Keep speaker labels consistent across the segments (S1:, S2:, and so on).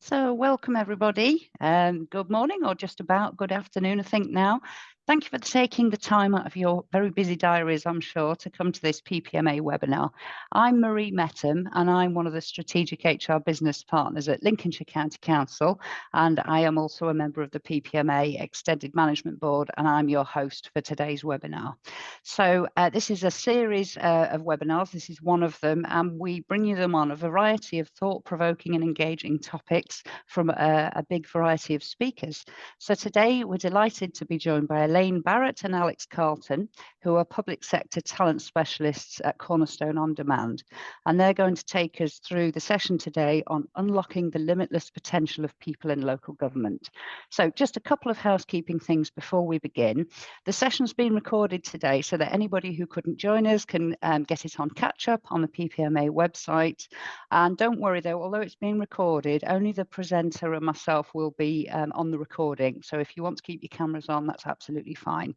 S1: So welcome everybody. Good morning or just about good afternoon, I think now. Thank you for taking the time out of your very busy diaries, I'm sure, to come to this PPMA webinar. I'm Marie Metham and I'm one of the strategic HR business partners at Lincolnshire County Council, and I am also a member of the PPMA Extended Management Board, and I'm your host for today's webinar. So this is a series of webinars. This is one of them, and we bring you them on a variety of thought-provoking and engaging topics from a big variety of speakers. So today we're delighted to be joined by Elaine Barrett and Alex Carlton, who are public sector talent specialists at Cornerstone On Demand. And they're going to take us through the session today on unlocking the limitless potential of people in local government. So just a couple of housekeeping things before we begin. The session's been recorded today so that anybody who couldn't join us can get it on catch up on the PPMA website. And don't worry though, although it's being recorded, only the presenter and myself will be on the recording. So if you want to keep your cameras on, that's absolutely fine.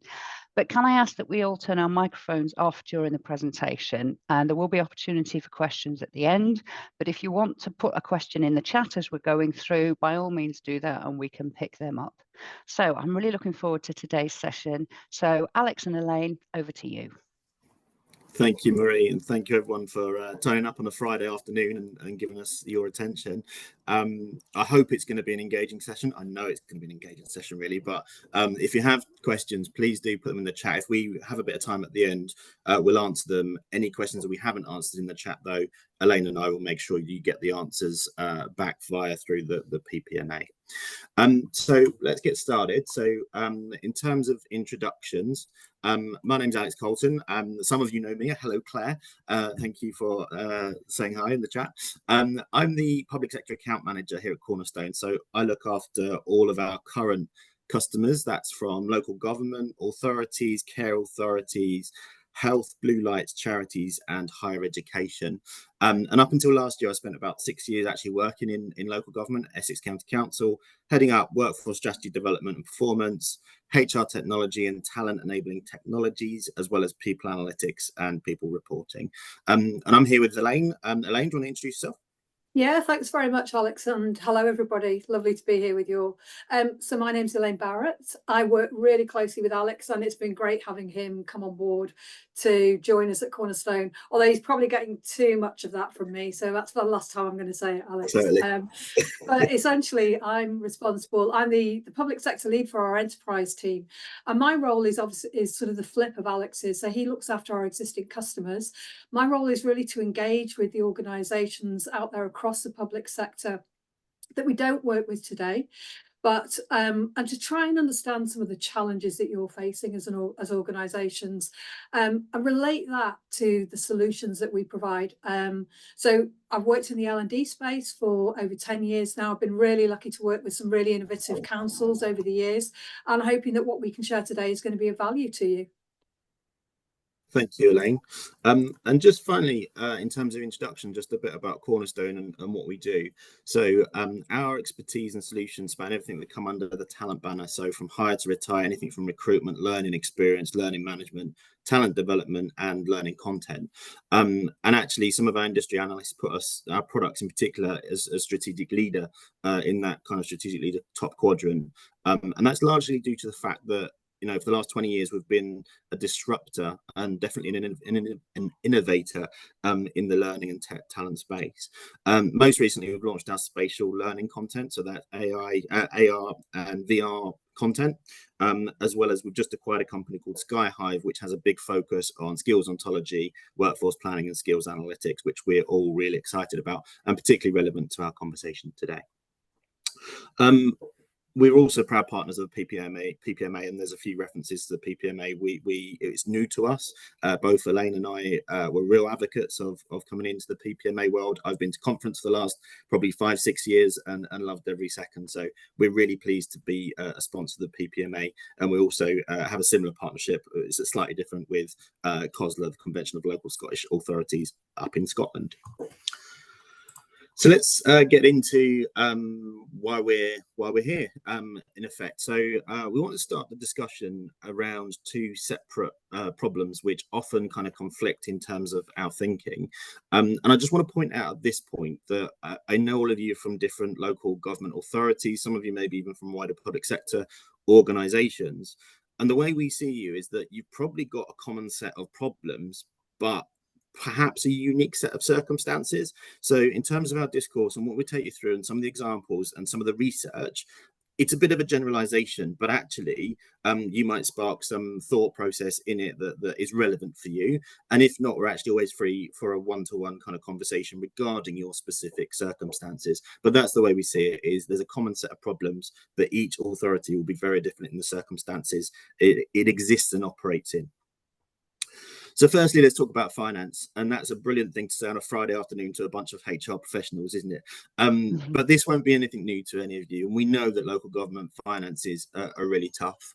S1: But can I ask that we all turn our microphones off during the presentation, and there will be opportunity for questions at the end. But if you want to put a question in the chat as we're going through, by all means do that and we can pick them up. So I'm really looking forward to today's session. So Alex and Elaine, over to you.
S2: Thank you, Marie, and thank you everyone for turning up on a Friday afternoon and giving us your attention. I hope it's going to be an engaging session. I know it's going to be an engaging session, really, but if you have questions, please do put them in the chat. If we have a bit of time at the end, we'll answer them. Any questions that we haven't answered in the chat, though, Elaine and I will make sure you get the answers back through the PPMA. So let's get started. So in terms of introductions, my name's Alex Colton. Some of you know me. Hello, Claire. Thank you for saying hi in the chat. I'm the public sector account manager here at Cornerstone. So I look after all of our current customers. That's from local government, authorities, care authorities, health, blue lights, charities, and higher education. And up until last year, I spent about 6 years actually working in local government, Essex County Council, heading up workforce strategy development and performance, HR technology and talent enabling technologies, as well as people analytics and people reporting. And I'm here with Elaine. Elaine, do you want to introduce yourself?
S3: Yeah, thanks very much, Alex, and hello everybody. Lovely to be here with you all. So my name's Elaine Barrett. I work really closely with Alex, and it's been great having him come on board to join us at Cornerstone, although he's probably getting too much of that from me, so that's the last time I'm going to say it, Alex. But essentially I'm the public sector lead for our enterprise team, and my role is obviously sort of the flip of Alex's. So he looks after our existing customers. My role is really to engage with the organisations out there across the public sector that we don't work with today, but and to try and understand some of the challenges that you're facing as organisations, and relate that to the solutions that we provide. So I've worked in the L&D space for over 10 years now. I've been really lucky to work with some really innovative councils over the years, and hoping that what we can share today is going to be of value to you.
S2: Thank you, Elaine. And just finally, in terms of introduction, just a bit about Cornerstone and what we do. So our expertise and solutions span everything that come under the talent banner. So from hire to retire, anything from recruitment, learning experience, learning management, talent development, and learning content. And actually, some of our industry analysts put our products in particular as a strategic leader in that kind of strategic leader top quadrant. And that's largely due to the fact that, you know, for the last 20 years, we've been a disruptor and definitely an innovator in the learning and talent space. Most recently, we've launched our spatial learning content, so that's AR and VR content, as well as we've just acquired a company called Skyhive, which has a big focus on skills ontology, workforce planning, and skills analytics, which we're all really excited about and particularly relevant to our conversation today. We're also proud partners of the PPMA, and there's a few references to the PPMA. It's new to us. Both Elaine and I were real advocates of coming into the PPMA world. I've been to conference for the last probably 5-6 years and loved every second. So we're really pleased to be a sponsor of the PPMA, and we also have a similar partnership. It's slightly different with COSLA, the Convention of Local Scottish Authorities up in Scotland. So let's get into why we're here, in effect. So we want to start the discussion around two separate problems which often kind of conflict in terms of our thinking. And I just want to point out at this point that I know all of you from different local government authorities, some of you maybe even from wider public sector organisations. And the way we see you is that you've probably got a common set of problems, but perhaps a unique set of circumstances. So in terms of our discourse and what we take you through and some of the examples and some of the research, it's a bit of a generalization, but actually you might spark some thought process in it that is relevant for you. And if not, we're actually always free for a one-to-one kind of conversation regarding your specific circumstances. But that's the way we see it, is there's a common set of problems, but each authority will be very different in the circumstances it exists and operates in. So firstly, let's talk about finance. And that's a brilliant thing to say on a Friday afternoon to a bunch of HR professionals, isn't it? But this won't be anything new to any of you. And we know that local government finances are really tough.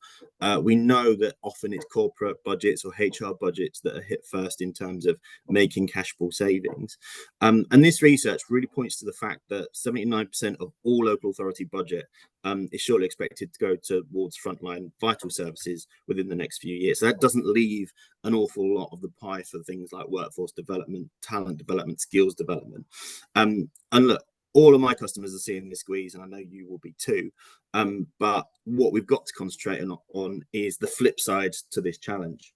S2: We know that often it's corporate budgets or HR budgets that are hit first in terms of making cashflow savings. And this research really points to the fact that 79% of all local authority budget is surely expected to go towards frontline vital services within the next few years. So that doesn't leave an awful lot of the pie for things like workforce development, talent development, skills development. And look, all of my customers are seeing this squeeze, and I know you will be too. But what we've got to concentrate on is the flip side to this challenge.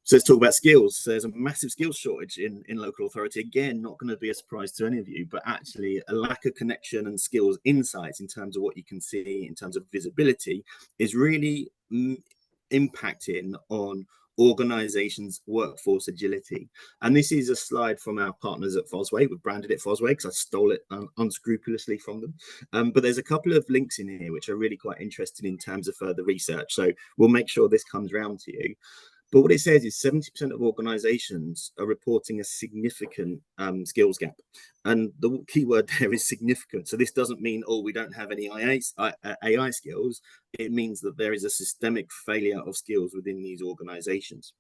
S2: So let's talk about skills. So there's a massive skills shortage in local authority. Again, not going to be a surprise to any of you, but actually a lack of connection and skills insights in terms of what you can see in terms of visibility is really impacting on organizations' workforce agility. And this is a slide from our partners at Fosway. We've branded it Fosway because I stole it unscrupulously from them. But there's a couple of links in here which are really quite interesting in terms of further research. So we'll make sure this comes round to you. But what it says is 70% of organizations are reporting a significant skills gap. And the key word there is significant. So this doesn't mean, oh, we don't have any AI skills. It means that there is a systemic failure of skills within these organizations.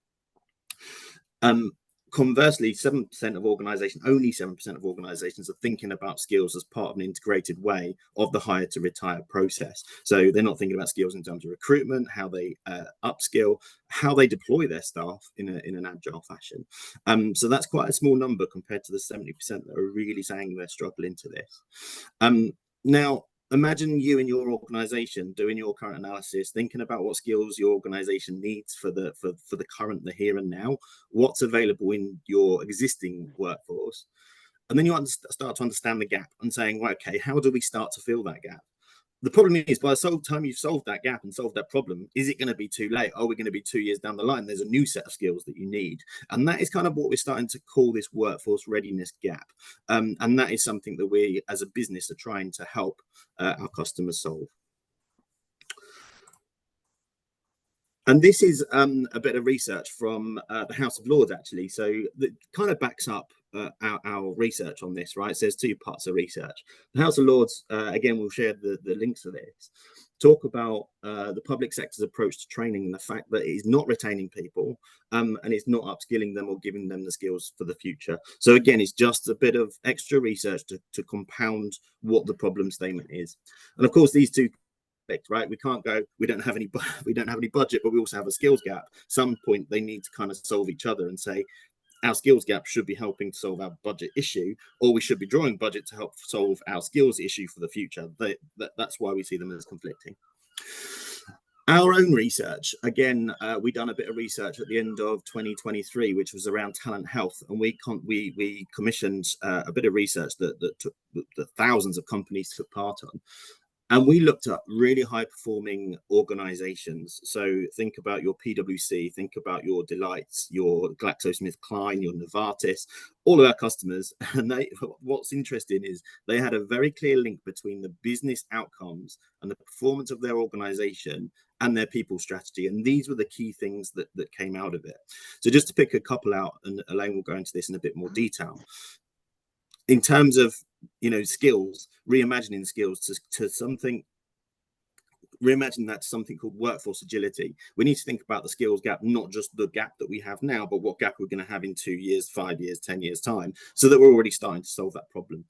S2: Conversely, 7% of organizations, only 7% of organizations are thinking about skills as part of an integrated way of the hire to retire process. So they're not thinking about skills in terms of recruitment, how they upskill, how they deploy their staff in an agile fashion. So that's quite a small number compared to the 70% that are really saying they're struggling to this. Now, imagine you and your organization doing your current analysis, thinking about what skills your organization needs for the current, the here and now, what's available in your existing workforce. And then you start to understand the gap and saying, well, okay, how do we start to fill that gap? The problem is, by the time you've solved that gap and solved that problem, is it going to be too late? Are we going to be 2 years down the line? There's a new set of skills that you need. And that is kind of what we're starting to call this workforce readiness gap. And that is something that we as a business are trying to help our customers solve. And this is a bit of research from the House of Lords, actually. So that kind of backs up our research on this, right? So there's two parts of research. The House of Lords, again, we'll share the links to this, talk about the public sector's approach to training and the fact that it is not retaining people and it's not upskilling them or giving them the skills for the future. So again, it's just a bit of extra research to compound what the problem statement is. And of course, these two, right? We can't go, we don't have any budget, but we also have a skills gap. Some point they need to kind of solve each other and say our skills gap should be helping to solve our budget issue, or we should be drawing budget to help solve our skills issue for the future. That's why we see them as conflicting. Our own research, again, we done a bit of research at the end of 2023, which was around talent health, and we commissioned a bit of research that thousands of companies took part on. And we looked at really high performing organizations. So think about your PwC, think about your Deloitte, your GlaxoSmithKline, your Novartis, all of our customers. And what's interesting is they had a very clear link between the business outcomes and the performance of their organization and their people strategy. And these were the key things that came out of it. So just to pick a couple out, and Elaine will go into this in a bit more detail. In terms of, skills, reimagining skills to something reimagine that to something called workforce agility. We need to think about the skills gap, not just the gap that we have now, but what gap we're going to have in 2 years, 5 years, 10 years time, so that we're already starting to solve that problem.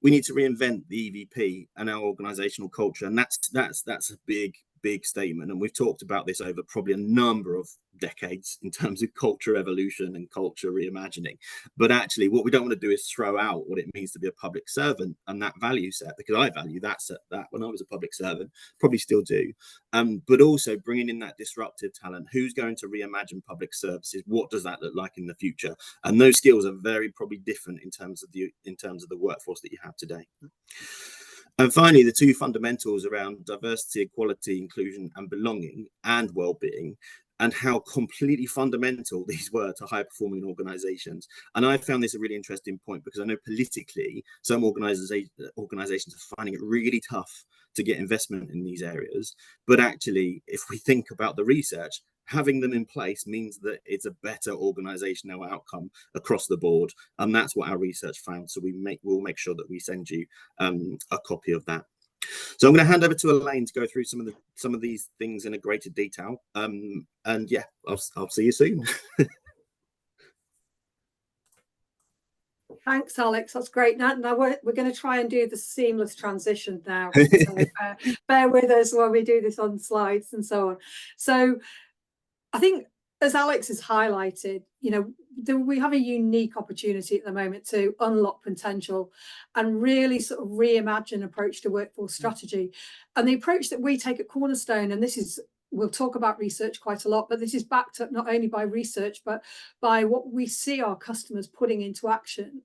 S2: We need to reinvent the EVP and our organizational culture, and that's a big statement, and we've talked about this over probably a number of decades in terms of culture evolution and culture reimagining. But actually what we don't want to do is throw out what it means to be a public servant and that value set, because I value that when I was a public servant, probably still do, but also bringing in that disruptive talent. Who's going to reimagine public services? What does that look like in the future? And those skills are very probably different in terms of the workforce that you have today. And finally, the two fundamentals around diversity, equality, inclusion, and belonging and well-being, and how completely fundamental these were to high-performing organizations. And I found this a really interesting point, because I know politically some organizations are finding it really tough to get investment in these areas. But actually, if we think about the research, having them in place means that it's a better organizational outcome across the board, and that's what our research found. So we'll make sure that we send you a copy of that. So I'm going to hand over to Elaine to go through some of these things in a greater detail, and yeah, I'll see you soon.
S3: Thanks, Alex. That's great. Now we're going to try and do the seamless transition now. So bear with us while we do this on slides and so on. So I think, as Alex has highlighted, we have a unique opportunity at the moment to unlock potential and really sort of reimagine approach to workforce strategy. And the approach that we take at Cornerstone, and this is, we'll talk about research quite a lot, but this is backed up not only by research, but by what we see our customers putting into action,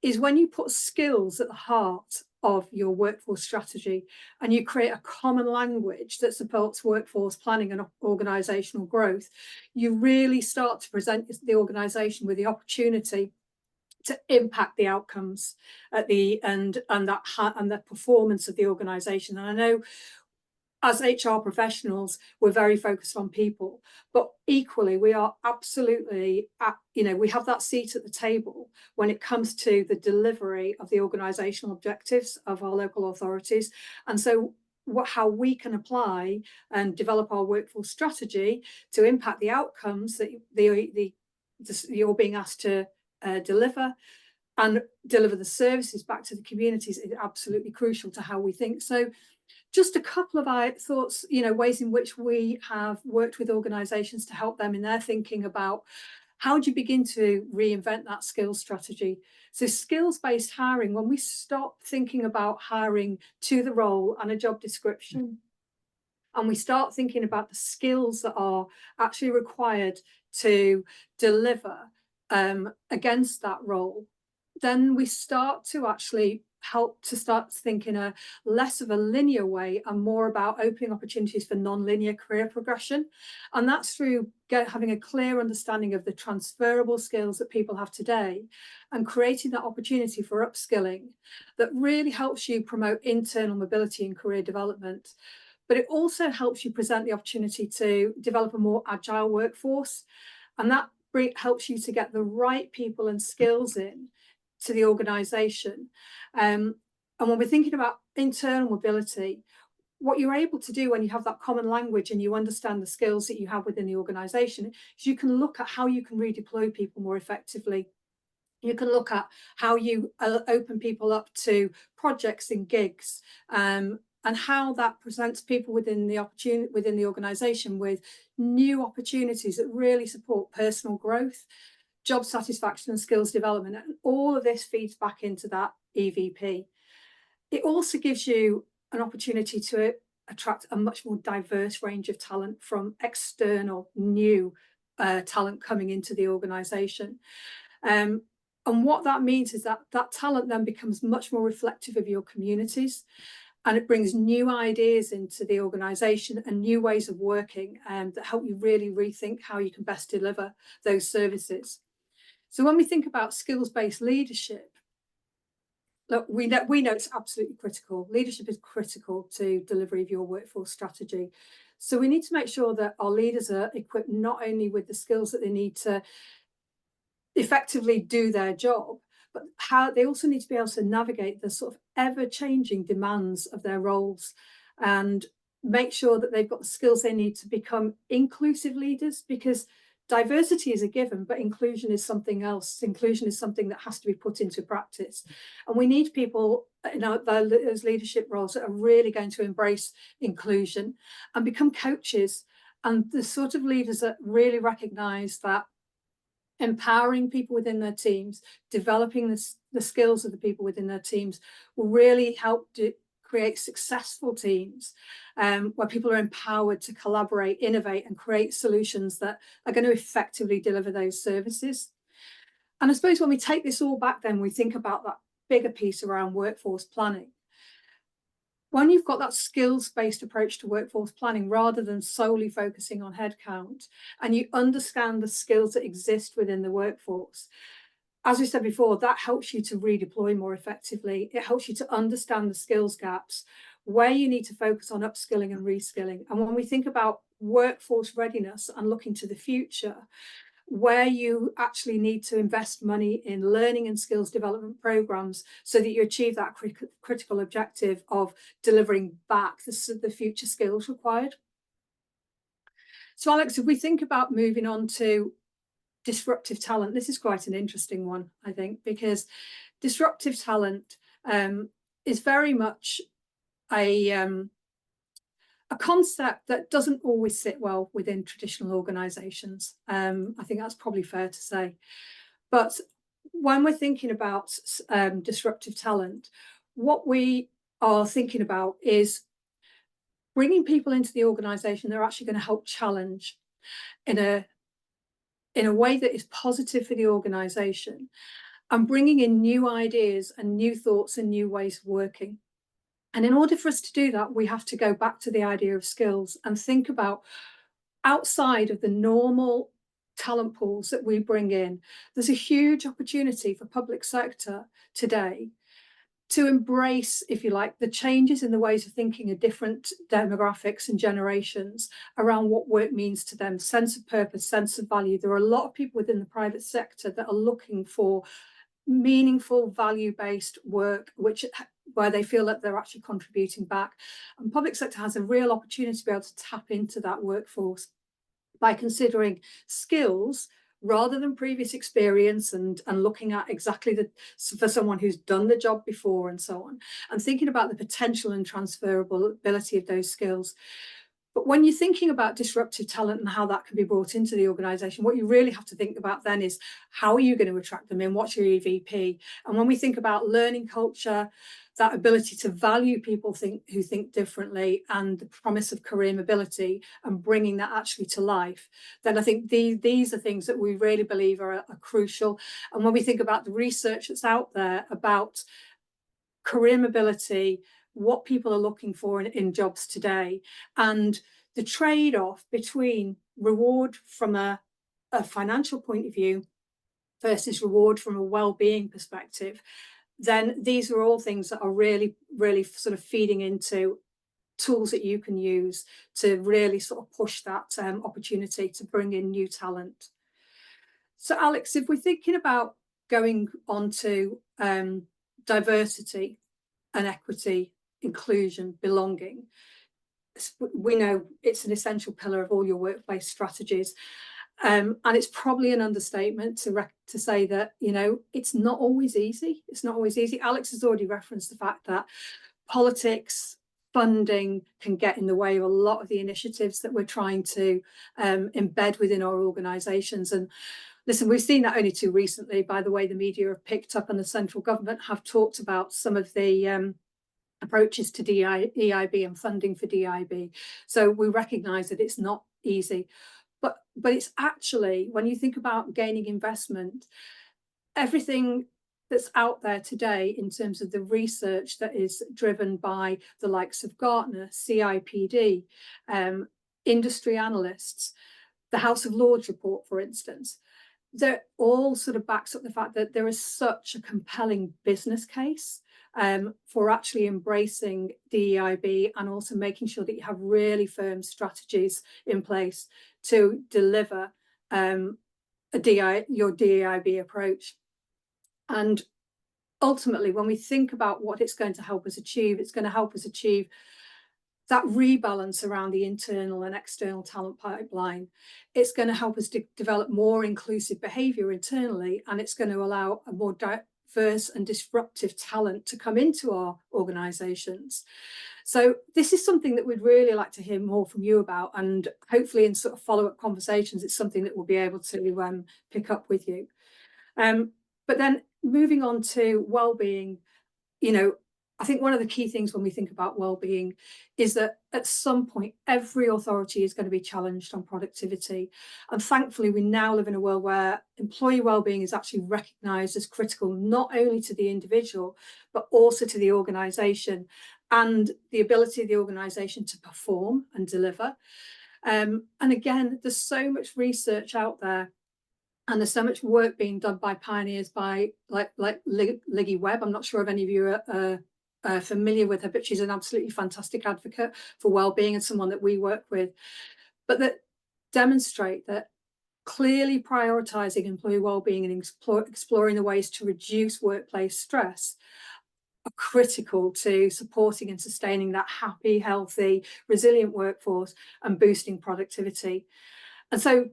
S3: is when you put skills at the heart of your workforce strategy and you create a common language that supports workforce planning and organizational growth, you really start to present the organization with the opportunity to impact the outcomes at the end and the performance of the organization. And I know as HR professionals, we're very focused on people, but equally we are absolutely, we have that seat at the table when it comes to the delivery of the organizational objectives of our local authorities. And so how we can apply and develop our workforce strategy to impact the outcomes that you're being asked to deliver and deliver the services back to the communities is absolutely crucial to how we think. So just a couple of thoughts, ways in which we have worked with organisations to help them in their thinking about how do you begin to reinvent that skills strategy. So skills-based hiring, when we stop thinking about hiring to the role and a job description, and we start thinking about the skills that are actually required to deliver against that role, then we start to actually help to start thinking a less of a linear way and more about opening opportunities for non-linear career progression. And that's through having a clear understanding of the transferable skills that people have today and creating that opportunity for upskilling that really helps you promote internal mobility and career development. But it also helps you present the opportunity to develop a more agile workforce. And that helps you to get the right people and skills in to the organisation. And when we're thinking about internal mobility, what you're able to do when you have that common language and you understand the skills that you have within the organisation is you can look at how you can redeploy people more effectively. You can look at how you open people up to projects and gigs, and how that presents people within the organisation with new opportunities that really support personal growth, job satisfaction and skills development. And all of this feeds back into that EVP. It also gives you an opportunity to attract a much more diverse range of talent from external new talent coming into the organisation. And what that means is that that talent then becomes much more reflective of your communities, and it brings new ideas into the organisation and new ways of working that help you really rethink how you can best deliver those services. So when we think about skills-based leadership, look, we know it's absolutely critical. Leadership is critical to delivery of your workforce strategy. So we need to make sure that our leaders are equipped not only with the skills that they need to effectively do their job, but how they also need to be able to navigate the sort of ever-changing demands of their roles. And make sure that they've got the skills they need to become inclusive leaders, because diversity is a given, but inclusion is something else. Inclusion is something that has to be put into practice. And we need people in those leadership roles that are really going to embrace inclusion and become coaches, and the sort of leaders that really recognise that empowering people within their teams, developing the skills of the people within their teams will really help create successful teams where people are empowered to collaborate, innovate, and create solutions that are going to effectively deliver those services. And I suppose when we take this all back, then we think about that bigger piece around workforce planning. When you've got that skills-based approach to workforce planning, rather than solely focusing on headcount, and you understand the skills that exist within the workforce, as we said before, that helps you to redeploy more effectively. It helps you to understand the skills gaps, where you need to focus on upskilling and reskilling. And when we think about workforce readiness and looking to the future, where you actually need to invest money in learning and skills development programs so that you achieve that critical objective of delivering back the future skills required. So Alex, if we think about moving on to disruptive talent, this is quite an interesting one, I think, because disruptive talent is very much a concept that doesn't always sit well within traditional organisations. I think that's probably fair to say. But when we're thinking about disruptive talent, what we are thinking about is bringing people into the organisation that are actually going to help challenge in a way that is positive for the organisation, and bringing in new ideas and new thoughts and new ways of working. And in order for us to do that, we have to go back to the idea of skills and think about, outside of the normal talent pools that we bring in, there's a huge opportunity for public sector today to embrace, if you like, the changes in the ways of thinking of different demographics and generations around what work means to them, sense of purpose, sense of value. There are a lot of people within the private sector that are looking for meaningful, value-based work, where they feel that they're actually contributing back. And public sector has a real opportunity to be able to tap into that workforce by considering skills rather than previous experience, and looking at exactly for someone who's done the job before and so on, and thinking about the potential and transferability of those skills. But when you're thinking about disruptive talent and how that can be brought into the organisation, what you really have to think about then is, how are you going to attract them in? What's your EVP? And when we think about learning culture, that ability to value people who think differently, and the promise of career mobility, and bringing that actually to life, then I think these are things that we really believe are crucial. And when we think about the research that's out there about career mobility, what people are looking for in jobs today, and the trade-off between reward from a financial point of view versus reward from a well-being perspective, then these are all things that are really, really sort of feeding into tools that you can use to really sort of push that opportunity to bring in new talent. So Alex, if we're thinking about going on to diversity and equity, inclusion, belonging, we know it's an essential pillar of all your workplace strategies. And it's probably an understatement to say that, you know, it's not always easy. It's not always easy. Alex has already referenced the fact that politics, funding can get in the way of a lot of the initiatives that we're trying to embed within our organisations. And listen, we've seen that only too recently by the way the media have picked up, and the central government have talked about some of the approaches to DEIB and funding for DEIB. So we recognise that it's not easy. But it's actually, when you think about gaining investment, everything that's out there today in terms of the research that is driven by the likes of Gartner, CIPD, industry analysts, the House of Lords report, for instance, that all sort of backs up the fact that there is such a compelling business case for actually embracing DEIB, and also making sure that you have really firm strategies in place to deliver your DEIB approach. And ultimately, when we think about what it's going to help us achieve, it's going to help us achieve that rebalance around the internal and external talent pipeline, it's going to help us develop more inclusive behaviour internally, and it's going to allow a more diverse and disruptive talent to come into our organisations. So this is something that we'd really like to hear more from you about, and hopefully in sort of follow-up conversations, it's something that we'll be able to pick up with you. But then moving on to well-being, you know, I think one of the key things when we think about well-being is that at some point, every authority is going to be challenged on productivity. And thankfully, we now live in a world where employee well-being is actually recognised as critical, not only to the individual, but also to the organisation and the ability of the organisation to perform and deliver. And again, there's so much research out there, and there's so much work being done by pioneers like Liggy Webb. I'm not sure if any of you are familiar with her, but she's an absolutely fantastic advocate for well-being and someone that we work with, but that demonstrate that clearly prioritising employee well-being and exploring the ways to reduce workplace stress are critical to supporting and sustaining that happy, healthy, resilient workforce and boosting productivity. And so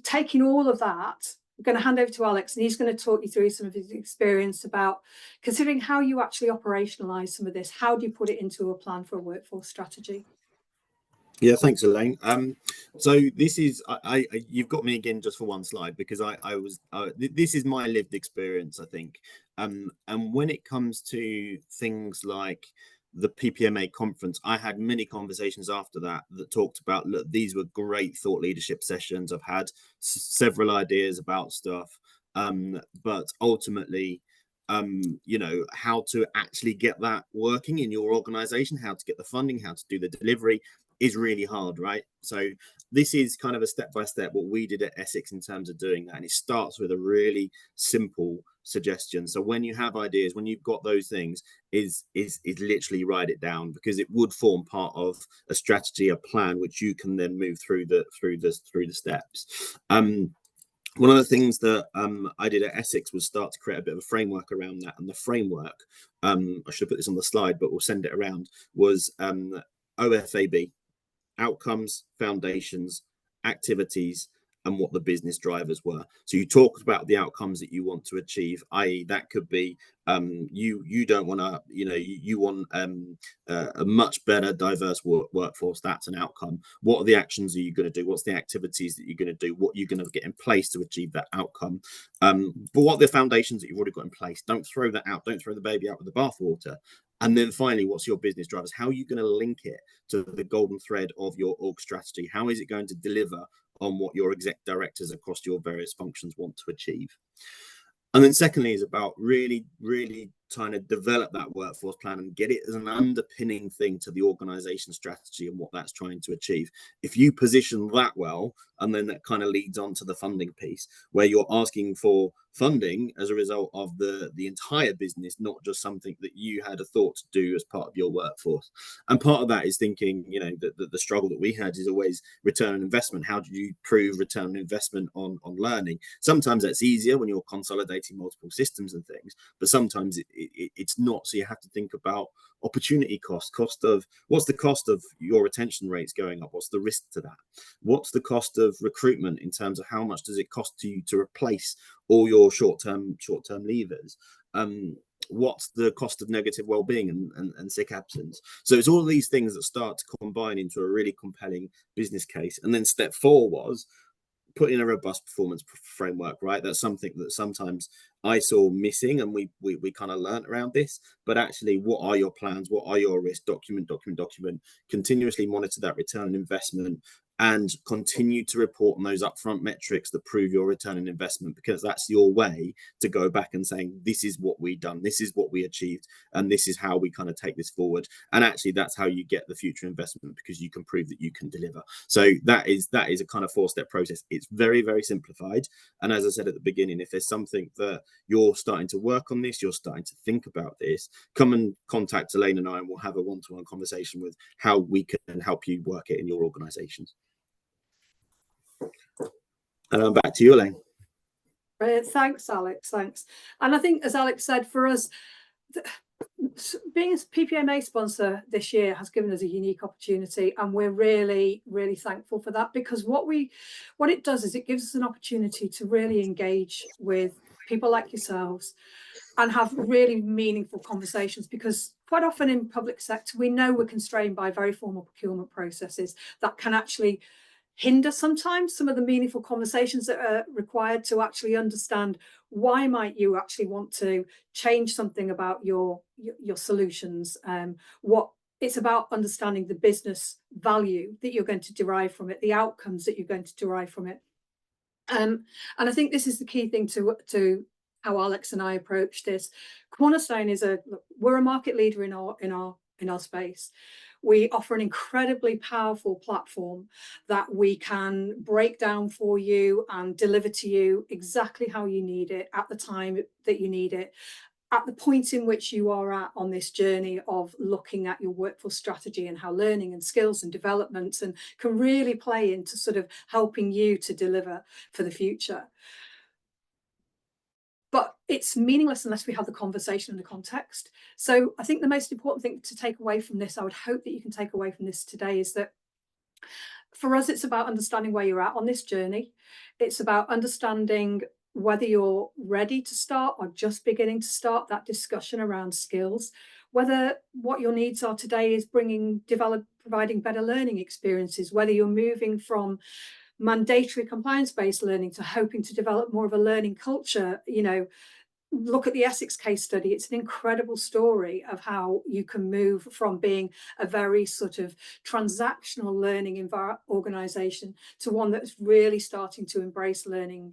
S3: taking all of that, I'm going to hand over to Alex, and he's going to talk you through some of his experience about considering how you actually operationalise some of this. How do you put it into a plan for a workforce strategy?
S2: Yeah, thanks, Elaine. So this is you've got me again just for one slide, because this is my lived experience, I think. And when it comes to things like the PPMA conference, I had many conversations after that talked about, look, these were great thought leadership sessions. I've had several ideas about stuff, but ultimately, you know, how to actually get that working in your organization, how to get the funding, how to do the delivery is really hard, right? So this is kind of a step-by-step what we did at Essex in terms of doing that, and it starts with a really simple suggestion. So when you have ideas, when you've got those things, is literally write it down, because it would form part of a strategy, a plan, which you can then move through the steps. One of the things that I did at Essex was start to create a bit of a framework around that, and the framework, I should put this on the slide, but we'll send it around, was OFAB, outcomes, foundations, activities, and what the business drivers were. So you talked about the outcomes that you want to achieve, i.e. that could be you don't want to, you know, you want a much better diverse workforce. That's an outcome. What are the actions are you going to do? What's the activities that you're going to do? What you're going to get in place to achieve that outcome? But what are the foundations that you've already got in place? Don't throw that out. Don't throw the baby out with the bathwater. And then finally, what's your business drivers? How are you going to link it to the golden thread of your org strategy? How is it going to deliver on what your exec directors across your various functions want to achieve? And then secondly is about really trying to develop that workforce plan and get it as an underpinning thing to the organization strategy and what that's trying to achieve. If you position that well, and then that kind of leads on to the funding piece, where you're asking for funding as a result of the entire business, not just something that you had a thought to do as part of your workforce. And part of that is thinking, you know, the struggle that we had is always return on investment. How do you prove return on investment on learning? Sometimes that's easier when you're consolidating multiple systems and things, but sometimes it's not. So you have to think about opportunity cost of what's the cost of your retention rates going up? What's the risk to that? What's the cost of recruitment in terms of how much does it cost to you to replace all your short-term leavers? What's the cost of negative well-being and sick absence? So it's all of these things that start to combine into a really compelling business case. And then step 4 was put in a robust performance framework, right? That's something that sometimes I saw missing, and we kind of learned around this. But actually, what are your plans? What are your risks? Document, continuously monitor that return on investment, and continue to report on those upfront metrics that prove your return on investment, because that's your way to go back and saying, this is what we've done, this is what we achieved, and this is how we kind of take this forward. And actually, that's how you get the future investment, because you can prove that you can deliver. So that is a kind of 4-step process. It's very, very simplified. And as I said at the beginning, if there's something that you're starting to work on this, you're starting to think about this, come and contact Elaine and I, and we'll have a one-to-one conversation with how we can help you work it in your organizations. And back to you, Elaine.
S3: Thanks, Alex. Thanks. And I think, as Alex said, for us, being a PPMA sponsor this year has given us a unique opportunity, and we're really, really thankful for that, because what it does is it gives us an opportunity to really engage with people like yourselves and have really meaningful conversations, because quite often in public sector, we know we're constrained by very formal procurement processes that can actually hinder sometimes some of the meaningful conversations that are required to actually understand why might you actually want to change something about your solutions. What it's about understanding the business value that you're going to derive from it, the outcomes that you're going to derive from it. And I think this is the key thing to how Alex and I approach this. Cornerstone we're a market leader in our space. We offer an incredibly powerful platform that we can break down for you and deliver to you exactly how you need it at the time that you need it, at the point in which you are at on this journey of looking at your workforce strategy and how learning and skills and developments and can really play into sort of helping you to deliver for the future. But it's meaningless unless we have the conversation and the context. So I think the most important thing to take away from this, I would hope that you can take away from this today, is that for us, it's about understanding where you're at on this journey. It's about understanding whether you're ready to start or just beginning to start that discussion around skills, whether what your needs are today is providing better learning experiences, whether you're moving from mandatory compliance-based learning to hoping to develop more of a learning culture. Look at the Essex case study. It's an incredible story of how you can move from being a very sort of transactional learning organisation to one that's really starting to embrace learning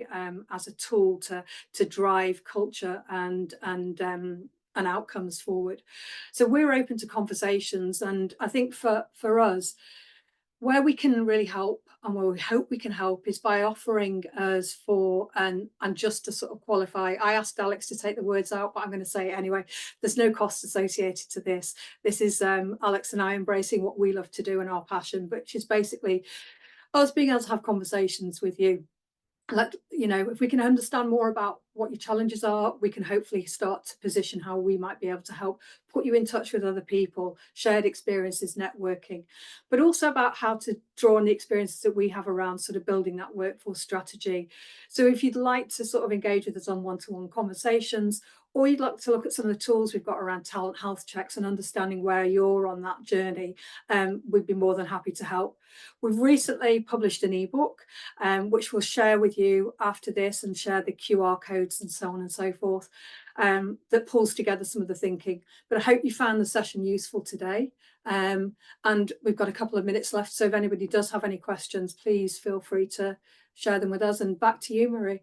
S3: as a tool to drive culture and outcomes forward. So we're open to conversations, and I think for us, where we can really help and where we hope we can help is by offering us and just to sort of qualify, I asked Alex to take the words out, but I'm going to say it anyway. There's no cost associated to this. This is Alex and I embracing what we love to do and our passion, which is basically us being able to have conversations with you. If we can understand more about what your challenges are, we can hopefully start to position how we might be able to help put you in touch with other people, shared experiences, networking, but also about how to draw on the experiences that we have around sort of building that workforce strategy. So if you'd like to sort of engage with us on one-to-one conversations, or you'd like to look at some of the tools we've got around talent health checks and understanding where you're on that journey, we'd be more than happy to help. We've recently published an ebook, which we'll share with you after this, and share the QR codes and so on and so forth, that pulls together some of the thinking. But I hope you found the session useful today. And we've got a couple of minutes left, so if anybody does have any questions, please feel free to share them with us. And back to you, Marie.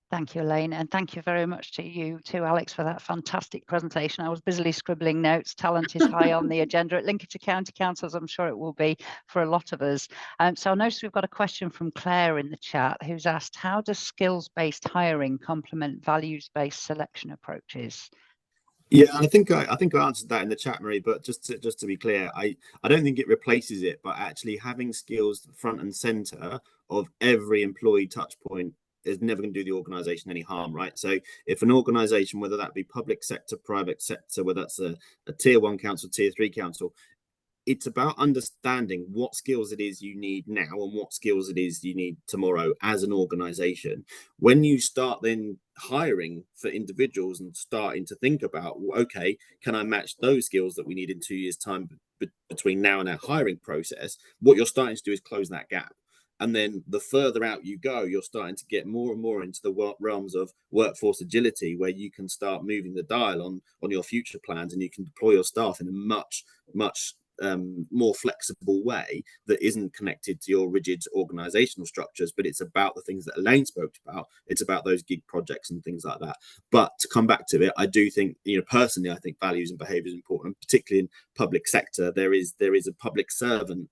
S1: Thank you, Elaine, and thank you very much to you too, Alex, for that fantastic presentation. I was busily scribbling notes. Talent is high on the agenda at Lincolnshire County Councils. I'm sure it will be for a lot of us. So I noticed we've got a question from Claire in the chat, who's asked, how does skills-based hiring complement values-based selection approaches?
S2: Yeah, I think I answered that in the chat, Marie, but just to be clear, I don't think it replaces it, but actually having skills front and center of every employee touch point is never going to do the organization any harm, right? So if an organization, whether that be public sector, private sector, whether that's a tier 1 council, tier 3 council, it's about understanding what skills it is you need now and what skills it is you need tomorrow as an organization. When you start then hiring for individuals and starting to think about, okay, can I match those skills that we need in 2 years' time between now and our hiring process? What you're starting to do is close that gap. And then the further out you go, you're starting to get more and more into the realms of workforce agility, where you can start moving the dial on your future plans, and you can deploy your staff in a much more flexible way that isn't connected to your rigid organizational structures, but it's about the things that Elaine spoke about. It's about those gig projects and things like that. But to come back to it, I do think, personally, I think values and behavior is important, particularly in public sector. There is a public servant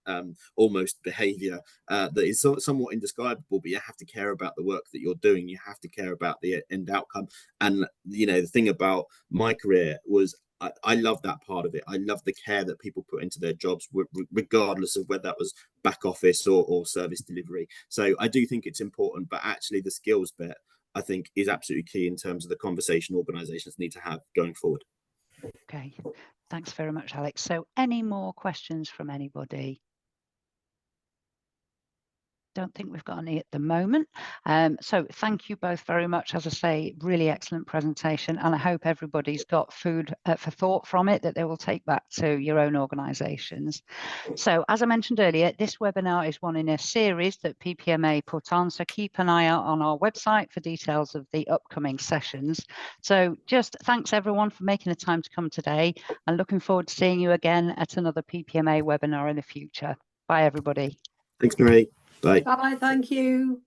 S2: almost behavior that is somewhat indescribable, but you have to care about the work that you're doing. You have to care about the end outcome. And the thing about my career was, I love that part of it. I love the care that people put into their jobs, regardless of whether that was back office or service delivery. So I do think it's important, but actually the skills bit, I think, is absolutely key in terms of the conversation organizations need to have going forward.
S1: Okay, thanks very much, Alex. So any more questions from anybody? Don't think we've got any at the moment. So thank you both very much. As I say, really excellent presentation, and I hope everybody's got food for thought from it that they will take back to your own organisations. So as I mentioned earlier, this webinar is one in a series that PPMA put on, so keep an eye out on our website for details of the upcoming sessions. So just thanks everyone for making the time to come today, and looking forward to seeing you again at another PPMA webinar in the future. Bye everybody.
S2: Thanks, Marie. Bye.
S3: Bye, thank you.